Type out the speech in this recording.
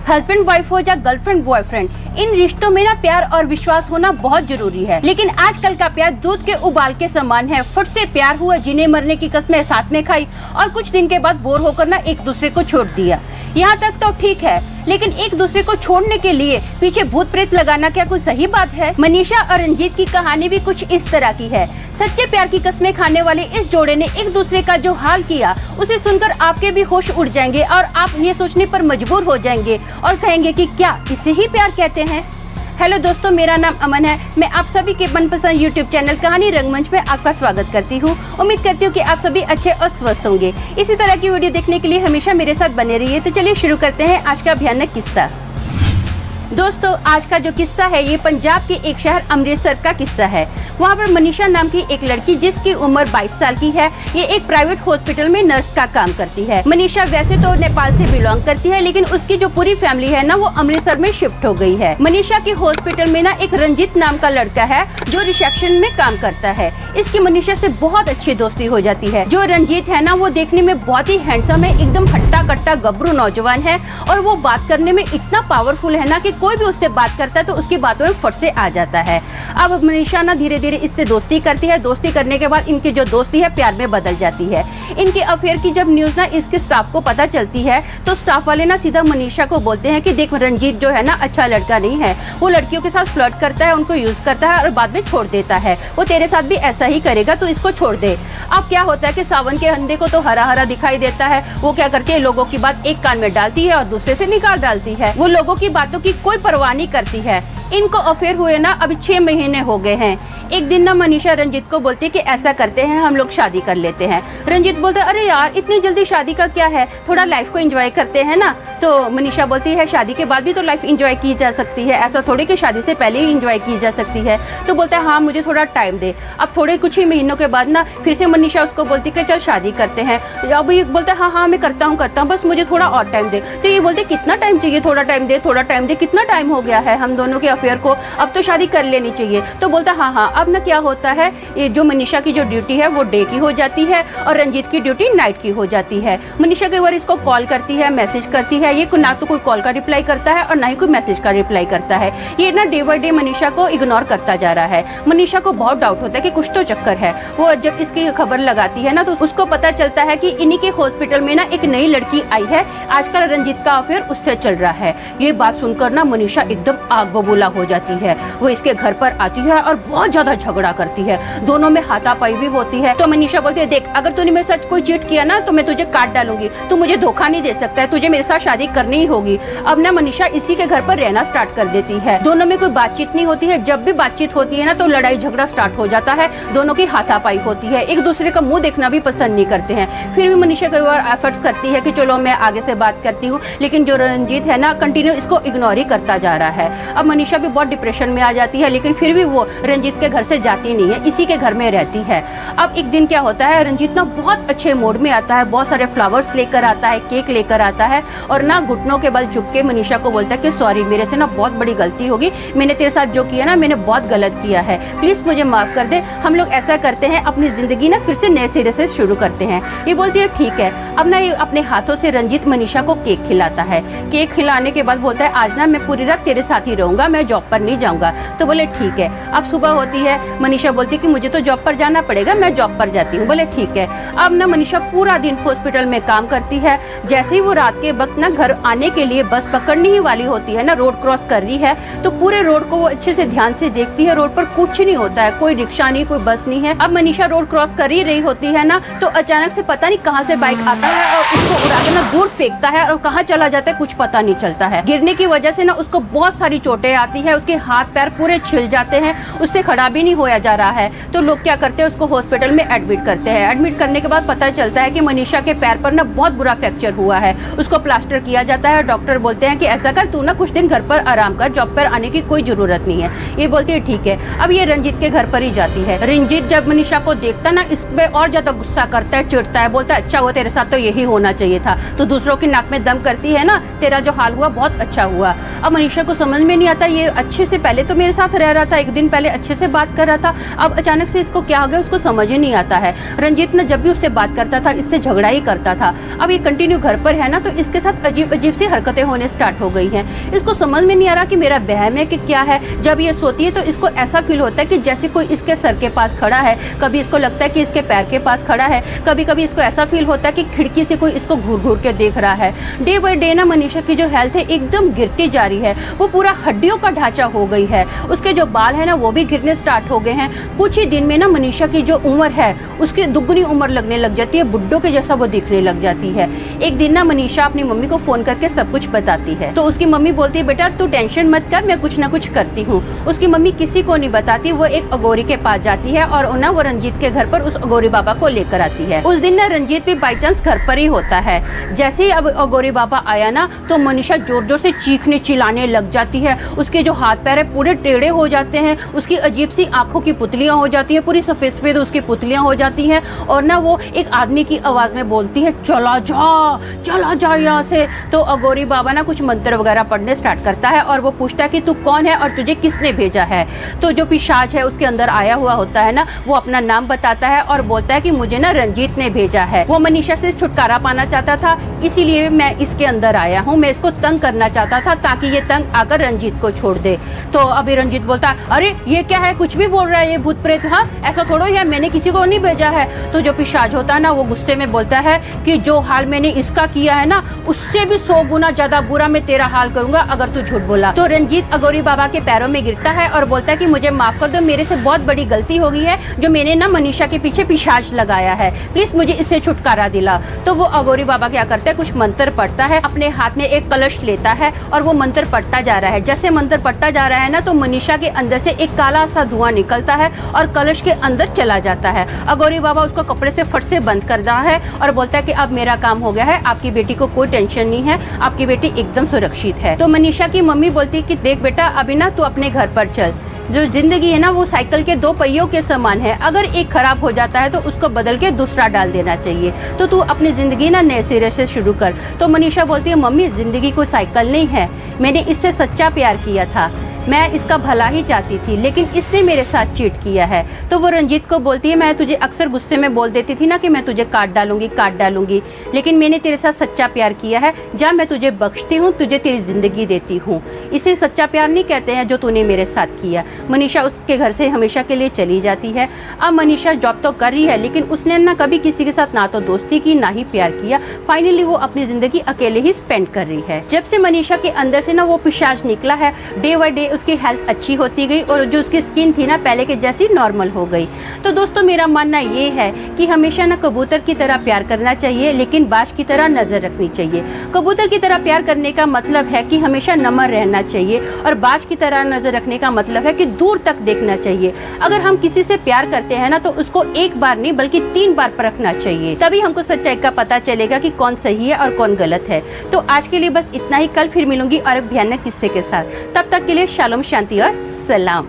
Husband wife हो या girlfriend boyfriend, इन रिश्तों में ना प्यार और विश्वास होना बहुत जरूरी है। लेकिन आजकल का प्यार दूध के उबाल के समान है। फट से प्यार हुआ, जीने मरने की कसमें साथ में खाई और कुछ दिन के बाद बोर होकर ना एक दूसरे को छोड़ दिया। यहाँ तक तो ठीक है, लेकिन एक दूसरे को छोड़ने के लिए पीछे भूत प्रेत लगाना क्या कोई सही बात है? मनीषा और रंजीत की कहानी भी कुछ इस तरह की है। सच्चे प्यार की कस्में खाने वाले इस जोड़े ने एक दूसरे का जो हाल किया, उसे सुनकर आपके भी होश उड़ जाएंगे और आप ये सोचने पर मजबूर हो जाएंगे और कहेंगे कि क्या इसे ही प्यार कहते हैं। हेलो दोस्तों, मेरा नाम अमन है। मैं आप सभी के मनपसंद यूट्यूब चैनल कहानी रंगमंच में आपका स्वागत करती हूँ। उम्मीद करती हूँ कि आप सभी अच्छे और स्वस्थ होंगे। इसी तरह की वीडियो देखने के लिए हमेशा मेरे साथ बने रहिए। तो चलिए शुरू करते हैं आज का भयानक किस्सा। दोस्तों, आज का जो किस्सा है ये पंजाब के एक शहर अमृतसर का किस्सा है। वहाँ पर मनीषा नाम की एक लड़की जिसकी उम्र 22 साल की है, ये एक प्राइवेट हॉस्पिटल में नर्स का काम करती है। मनीषा वैसे तो नेपाल से बिलोंग करती है, लेकिन उसकी जो पूरी फैमिली है ना वो अमृतसर में शिफ्ट हो गई है। मनीषा के हॉस्पिटल में ना एक रंजीत नाम का लड़का है जो रिसेप्शन में काम करता है। इसकी मनीषा से बहुत अच्छी दोस्ती हो जाती है। जो रंजीत है ना वो देखने में बहुत ही हैंडसम है, एकदम हट्टा कट्टा गबरू नौजवान है और वो बात करने में इतना पावरफुल है ना कि कोई भी उससे बात करता है तो उसकी बातों में फट से आ जाता है। अब मनीषा ना धीरे धीरे इससे दोस्ती करती है। दोस्ती करने के बाद इनकी जो दोस्ती है प्यार में बदल जाती है। इनके अफेयर की जब न्यूज ना इसके स्टाफ को पता चलती है तो स्टाफ वाले ना सीधा मनीषा को बोलते हैं कि देख, रंजीत जो है ना अच्छा लड़का नहीं है, वो लड़कियों के साथ फ्लर्ट करता है, उनको यूज करता है और बाद में छोड़ देता है। वो तेरे साथ भी ऐसा ही करेगा, तो इसको छोड़ दे। अब क्या होता है कि सावन के अंधे को तो हरा हरा दिखाई देता है। वो क्या करती है, लोगों की बात एक कान में डालती है और दूसरे से निकाल डालती है। वो लोगों की बातों की कोई परवाह नहीं करती है। इनको अफेयर हुए ना अभी 6 महीने हो गए हैं। एक दिन ना मनीषा रंजीत को बोलती है कि ऐसा करते हैं, हम लोग शादी कर लेते हैं। रंजीत बोलता है, अरे यार इतनी जल्दी शादी का क्या है, थोड़ा लाइफ को एंजॉय करते हैं ना। तो मनीषा बोलती है, शादी के बाद भी तो लाइफ एंजॉय की जा सकती है, ऐसा थोड़ी कि शादी से पहले ही एंजॉय की जा सकती है। तो बोलता है, हाँ मुझे थोड़ा टाइम दे। अब थोड़े कुछ ही महीनों के बाद ना फिर से मनीषा उसको बोलती है कि चल शादी करते हैं। अब ये बोलता है, हाँ हाँ मैं करता हूँ बस मुझे थोड़ा और टाइम दे। तो ये बोलते कितना टाइम चाहिए, थोड़ा टाइम दे थोड़ा टाइम दे। कितना टाइम हो गया है हम दोनों के अफेयर को, अब तो शादी कर लेनी चाहिए। तो बोलता हाँ हाँ। अब ना क्या होता है, ये जो मनीषा की जो ड्यूटी है वो डे की हो जाती है और रंजीत की ड्यूटी नाइट की हो जाती है। मनीषा कई बार इसको कॉल करती है, मैसेज करती है, ये ना तो कोई कॉल का रिप्लाई करता है और ना ही कोई मैसेज का रिप्लाई करता है। ये ना डे बाय डे मनीषा को इग्नोर करता जा रहा है। मनीषा को बहुत डाउट होता है कि कुछ तो चक्कर है। वो जब इसकी खबर लगाती है ना तो उसको पता चलता है कि इन्हीं के हॉस्पिटल में ना एक नई लड़की आई है, आजकल रंजीत का अफेयर उससे चल रहा है। ये बात सुनकर ना मनीषा एकदम आग बबूला हो जाती है। वो इसके घर पर आती है और बहुत ज्यादा झगड़ा करती है, दोनों में हाथापाई भी होती है। तो मनीषा बोलती है, देख अगर तूने मेरे साथ कोई चीट किया ना तो मैं तुझे काट डालूंगी, तू मुझे धोखा नहीं दे सकता है, तुझे मेरे साथ शादी करनी ही होगी। अब ना मनीषा इसी के घर पर रहना स्टार्ट कर देती है। दोनों में कोई बातचीत नहीं होती है। जब भी बातचीत होती है ना तो लड़ाई झगड़ा स्टार्ट हो जाता है, दोनों की हाथापाई होती है, एक दूसरे का मुंह देखना भी पसंद नहीं करते हैं। फिर भी मनीषा कई बार एफर्ट्स करती है कि चलो मैं आगे से बात करती हूँ, लेकिन जो रंजीत है ना कंटिन्यू इसको इग्नोर ही करता जा रहा है। अब मनीषा भी बहुत डिप्रेशन में आ जाती है, लेकिन फिर भी वो रंजीत के घर से जाती नहीं है, इसी के घर में रहती है। अब एक दिन क्या होता है, रंजीत ना बहुत अच्छे मूड में आता है, बहुत सारे फ्लावर्स लेकर आता है, केक लेकर आता है और ना घुटनों के बल झुक के मनीषा को बोलता है कि सॉरी, मेरे से ना बहुत बड़ी गलती होगी, मैंने तेरे साथ जो किया ना मैंने बहुत गलत किया है, प्लीज मुझे माफ कर दे। हम लोग ऐसा करते हैं, अपनी जिंदगी ना फिर से नए सिरे से शुरू करते हैं। ये बोलती है ठीक है। अब ना ये अपने हाथों से रंजीत मनीषा को केक खिलाता है। केक खिलाने के बाद बोलता है, आज ना मैं पूरी रात तेरे साथ ही रहूंगा, मैं जॉब पर नहीं जाऊंगा। तो बोले ठीक है। अब सुबह होती है, मनीषा बोलती है कि मुझे तो जॉब पर जाना पड़ेगा, मैं जॉब पर जाती हूँ। बोले ठीक है। अब ना मनीषा पूरा दिन हॉस्पिटल में काम करती है। जैसे ही वो रात के वक्त ना घर आने के लिए बस पकड़ने ही वाली होती है ना, रोड क्रॉस कर रही है, तो पूरे रोड को वो अच्छे से ध्यान से देखती है। रोड पर कुछ नहीं होता है, कोई रिक्शा नहीं, कोई बस नहीं है। अब मनीषा रोड क्रॉस कर ही रही होती है ना तो अचानक से पता नहीं कहाँ से बाइक आता है और उसको उड़ा के ना दूर फेंकता है और कहाँ चला जाता है कुछ पता नहीं चलता है। गिरने की वजह से ना उसको बहुत सारी चोटें आती है, उसके हाथ पैर पूरे छिल जाते हैं, उससे खड़ा भी नहीं होया जा रहा है। तो लोग क्या करते हैं, उसको हॉस्पिटल में एडमिट करते हैं। एडमिट करने के बाद पता चलता है कि मनीषा के पैर पर ना बहुत बुरा फ्रैक्चर हुआ है। उसको प्लास्टर किया जाता है। डॉक्टर बोलते हैं कि ऐसा कर, तू ना कुछ दिन घर पर आराम कर, जॉब पर आने की कोई जरूरत नहीं है। ये बोलती है ठीक है। अब ये रंजीत के घर पर ही जाती है। रंजीत जब मनीषा को देखता ना इस पे और ज्यादा गुस्सा करता है, चिढ़ता है, बोलता है अच्छा वो तेरे साथ तो यही होना चाहिए था। तो दूसरों की नाक में दम करती है ना, तेरा जो हाल हुआ बहुत अच्छा हुआ। अब मनीषा को समझ में नहीं आता, ये अच्छे से पहले तो मेरे साथ रह रहा था, एक दिन पहले अच्छे से बात कर रहा था, अब अचानक से इसको क्या हो गया उसको समझ ही नहीं आता है। रंजीत ना जब भी उससे बात करता था इससे झगड़ा ही करता था। अब ये कंटिन्यू घर पर है ना, तो इसके साथ अजीब अजीब सी हरकतें होने स्टार्ट हो गई हैं। इसको समझ में नहीं आ रहा कि मेरा बहम है कि क्या है। जब ये सोती है तो इसको ऐसा फील होता है कि जैसे कोई इसके सर के पास खड़ा है, कभी इसको लगता है कि इसके पैर के पास खड़ा है, कभी कभी इसको ऐसा फील होता है कि खिड़की से कोई इसको घूर घूर के देख रहा है। डे बाय डे ना मनीषा की जो हेल्थ है एकदम गिरती जा रही है। वो पूरा हड्डियों का ढांचा हो गई है, उसके जो बाल है ना वो भी गिरने स्टार्ट हो गए हैं। कुछ ही दिन में ना मनीषा की जो उम्र है उसकी दुगनी उम्र लगने लग जाती है, बुड्ढों के जैसा वो दिखने लग जाती है। एक दिन ना मनीषा अपनी मम्मी को फोन करके सब कुछ बताती है, तो उसकी मम्मी बोलती है बेटा तू टेंशन मत कर, मैं कुछ ना कुछ करती हूँ। उसकी मम्मी किसी को नहीं बताती, वो एक अगोरी के पास जाती है और ना वो रंजीत के घर पर उस अगोरी बाबा को लेकर आती है। उस दिन ना रंजीत भी बाई चांस घर पर ही होता है। जैसे ही अब अगोरी बाबा आया ना तो मनीषा जोर जोर से चीखने चिल्लाने लग जाती है। उसके जो हाथ पैर है पूरे टेढ़े हो जाते हैं, उसकी अजीब सी आंखों की पुतलियां हो जाती हैं, पूरी सफेद सफेद उसकी पुतलियां हो जाती हैं। और ना वो एक आदमी की आवाज में बोलती है चला जा यहाँ से। तो अगोरी बाबा ना कुछ मंत्र वगैरह पढ़ने स्टार्ट करता है और वो पूछता है कि तू कौन है और तुझे किसने भेजा है। तो जो पिशाच है उसके अंदर आया हुआ होता है ना, वो अपना नाम बताता है और बोलता है कि मुझे ना रंजीत ने भेजा है। वो मनीषा से छुटकारा पाना चाहता था, इसीलिए मैं इसके अंदर आया हूँ। मैं इसको तंग करना चाहता था ताकि ये तंग आकर रंजीत को छोड़ दे। तो अभी रंजीत बोलता है अरे ये क्या है, कुछ भी बोल रहा है ये भूत प्रेत, हाँ ऐसा थोड़ा है, मैंने किसी को नहीं भेजा है। तो जो पिशाच होता है ना वो गुस्से में बोलता है कि जो हाल मैंने इसका किया है ना उससे भी 100 गुना ज्यादा बुरा मैं तेरा हाल करूंगा अगर तू झूठ बोला। तो रंजीत अगोरी बाबा के पैरों में गिरता है और बोलता है कि मुझे माफ कर दो, मेरे से बहुत बड़ी गलती हो गई है जो मैंने ना मनीषा के पीछे पिशाच लगाया है, प्लीज मुझे इससे छुटकारा दिला। तो वो अगोरी बाबा क्या करता है, कुछ मंत्र पढ़ता है, अपने हाथ में एक कलश लेता है और वो मंत्र पढ़ता जा रहा है। जैसे मंत्र पढ़ता जा रहा है ना तो मनीषा के अंदर से एक काला सा धुआं निकलता है और कलश के अंदर चला जाता है। अगोरी बाबा उसको कपड़े से फट से बंद कर रहा है और बोलता है कि अब मेरा काम हो गया है, आपकी बेटी को कोई टेंशन नहीं है, आपकी बेटी एकदम सुरक्षित है। तो मनीषा की मम्मी बोलती है कि देख बेटा अभी ना तू अपने घर पर चल, जो जिंदगी है ना वो साइकिल के 2 पहियों के समान है, अगर एक खराब हो जाता है तो उसको बदल के दूसरा डाल देना चाहिए। तो तू अपनी जिंदगी ना नए सिरे से शुरू कर। तो मनीषा बोलती है मम्मी जिंदगी कोई साइकिल नहीं है, मैंने इससे सच्चा प्यार किया था, मैं इसका भला ही चाहती थी, लेकिन इसने मेरे साथ चीट किया है। तो वो रंजीत को बोलती है मैं तुझे अक्सर गुस्से में बोल देती थी ना कि मैं तुझे काट डालूंगी, लेकिन मैंने तेरे साथ सच्चा प्यार किया है, जा मैं तुझे बख्शती हूँ, तुझे तेरी जिंदगी देती हूँ। इसे सच्चा प्यार नहीं कहते हैं जो तूने मेरे साथ किया। मनीषा उसके घर से हमेशा के लिए चली जाती है। अब मनीषा जॉब तो कर रही है लेकिन उसने ना कभी किसी के साथ ना तो दोस्ती की ना ही प्यार किया। फाइनली वो अपनी जिंदगी अकेले ही स्पेंड कर रही है। जब से मनीषा के अंदर से ना वो पिशाच निकला है, डे बाय डे उसकी हेल्थ अच्छी होती गई और जो उसकी स्किन थी ना पहले के जैसी नॉर्मल हो गई। तो दोस्तों मेरा मानना ये है कि हमेशा ना कबूतर की तरह प्यार करना चाहिए लेकिन बाज की तरह नजर रखनी चाहिए। कबूतर की तरह प्यार करने का मतलब है कि हमेशा नम्र रहना चाहिए और बाज की तरह नजर रखने का मतलब है कि दूर तक देखना चाहिए। अगर हम किसी से प्यार करते हैं ना तो उसको एक बार नहीं बल्कि 3 बार परखना चाहिए, तभी हमको सच्चाई का पता चलेगा कि कौन सही है और कौन गलत है। तो आज के लिए बस इतना ही, कल फिर मिलूंगी और एक भयानक किस्से के साथ। तब तक के लिए शालोम, शांति और सलाम।